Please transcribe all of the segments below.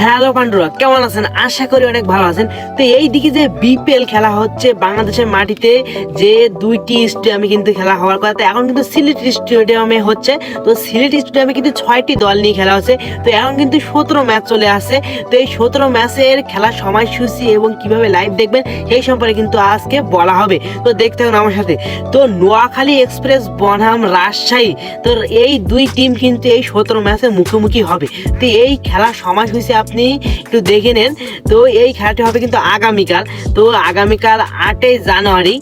Hello পান্ডুরা, কেমন আছেন? আশা করি অনেক ভালো আছেন। তো এই দিকে যে বিপিএল খেলা হচ্ছে বাংলাদেশের মাটিতে, যে দুইটি স্টেডিয়ামে কিন্তু খেলা হওয়ার কথা। এখন কিন্তু সিলেট স্টেডিয়ামে হচ্ছে। তো সিলেট স্টেডিয়ামে কিন্তু 6টি দল নিয়ে খেলা হচ্ছে। তো এখন কিন্তু 17 ম্যাচ চলে আসছে। তো এই 17 ম্যাচের খেলার সময়সূচি এবং কিভাবে লাইভ দেখবেন এই সম্পর্কে কিন্তু আজকে বলা হবে। তো দেখতে থাকুন আমার সাথে। তো নোয়াখালী এক্সপ্রেস বনাম রাজশাহী, তো এই দুই টিম কিন্তু এই 17 ম্যাচে মুখোমুখি হবে। তো এই খেলার সময়সূচি আপনি একটু দেখে নেন। তো এই খেলাটি হবে কিন্তু আগামীকাল। তো আগামীকাল 8ই জানুয়ারি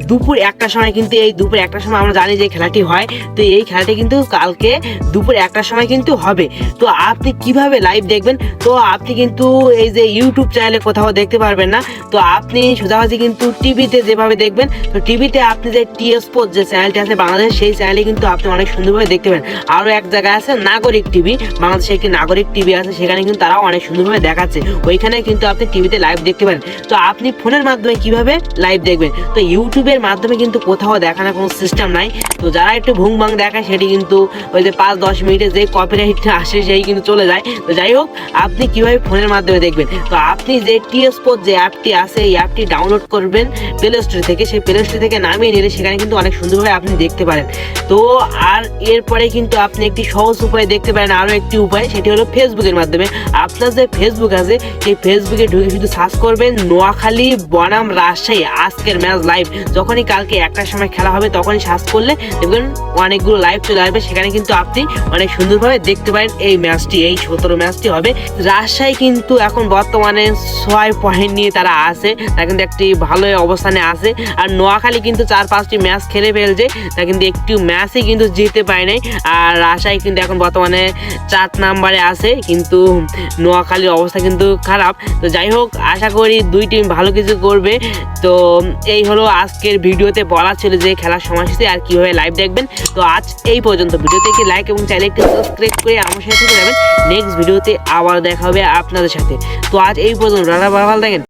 দুপুর 1টার সময়, কিন্তু এই দুপুর 1টার সময় আমরা জানি যে খেলাটি হয়। তো এই খেলাটি কিন্তু কালকে দুপুর 1টার সময় কিন্তু হবে। তো আপনি কিভাবে লাইভ দেখবেন? তো আপনি কিন্তু এই যে ইউটিউব চ্যানেলে কোথাও দেখতে পারবেন না। তো আপনি সোজাসুজি কিন্তু টিভিতে যেভাবে দেখবেন, তো টিভিতে আপনি যে টি স্পোর্ট যে চ্যানেলটি আছে বাংলাদেশ, সেই চ্যানেলে কিন্তু আপনি অনেক সুন্দরভাবে দেখতে পারেন। আরও এক জায়গায় আছে নাগরিক টিভি, বাংলাদেশে একটি নাগরিক টিভি আছে, সেখানে কিন্তু তারাও অনেক সুন্দরভাবে দেখাচ্ছে। ওইখানে কিন্তু আপনি টিভিতে লাইভ দেখতে পারেন। তো আপনি ফোনের মাধ্যমে কিভাবে লাইভ দেখবেন? তো ইউটিউবের মাধ্যমে কিন্তু কোথাও দেখানোর কোনো সিস্টেম নাই। তো যারা একটু ভুং ভাং দেখায় সেটি কিন্তু ওই যে 5-10 মিনিটে যে কপিরাইটটা আসে সেই কিন্তু চলে যায়। তো যাই হোক, আপনি কিভাবে ফোনের মাধ্যমে দেখবেন? তো আপনি যে টি স্পোর্ট যে অ্যাপটি আছে, এই অ্যাপটি ডাউনলোড করবেন প্লে স্টোর থেকে। সেই প্লে স্টোর থেকে নামিয়ে নিলে সেখানে কিন্তু অনেক সুন্দরভাবে আপনি দেখতে পারেন। তো আর এরপরে কিন্তু আপনি একটি সহজ উপায় দেখতে পারেন, আরও একটি উপায়, সেটি হলো ফেসবুকের মাধ্যমে। আপনার যে ফেসবুক আছে সেই ফেসবুকে ঢুকে শুধু সার্চ করবেন নোয়াখালী বনাম রাজশাহী আজকের ম্যাচ লাইভ। যখনই কালকে 1টার সময় খেলা হবে তখনই সার্চ করলে দেখবেন অনেকগুলো লাইভ চলে আসবে। সেখানে কিন্তু আপনি অনেক সুন্দরভাবে দেখতে পারেন এই ম্যাচটি, এই 17 ম্যাচটি হবে। রাজশাহী কিন্তু এখন বর্তমানে 6 পয়েন্ট নিয়ে তারা আছে, তারা কিন্তু একটি ভালো অবস্থানে আছে। আর নোয়াখালী কিন্তু 4-5টি ম্যাচ খেলে ফেলছে, তা কিন্তু একটি ম্যাচই কিন্তু জিততে পারে নাই। আর রাজশাহী কিন্তু এখন বর্তমানে 4 নম্বরে আছে, কিন্তু নোয়াখালীর অবস্থা কিন্তু খারাপ। তো যাই হোক, আশা করি দুই টিম ভালো কিছু করবে। তো এই হলো আজকের ভিডিওতে বলা ছিল যে খেলার সময়সূচি আর কিভাবে লাইভ দেখবেন। তো আজ এই পর্যন্ত। ভিডিওতে একটি লাইক এবং চ্যানেলটি একটু সাবস্ক্রাইব করে আমার সাথে থেকে যাবেন। নেক্সট ভিডিওতে আবার দেখা হবে আপনাদের সাথে। তো আজ এই পর্যন্ত, ভালো থাকেন।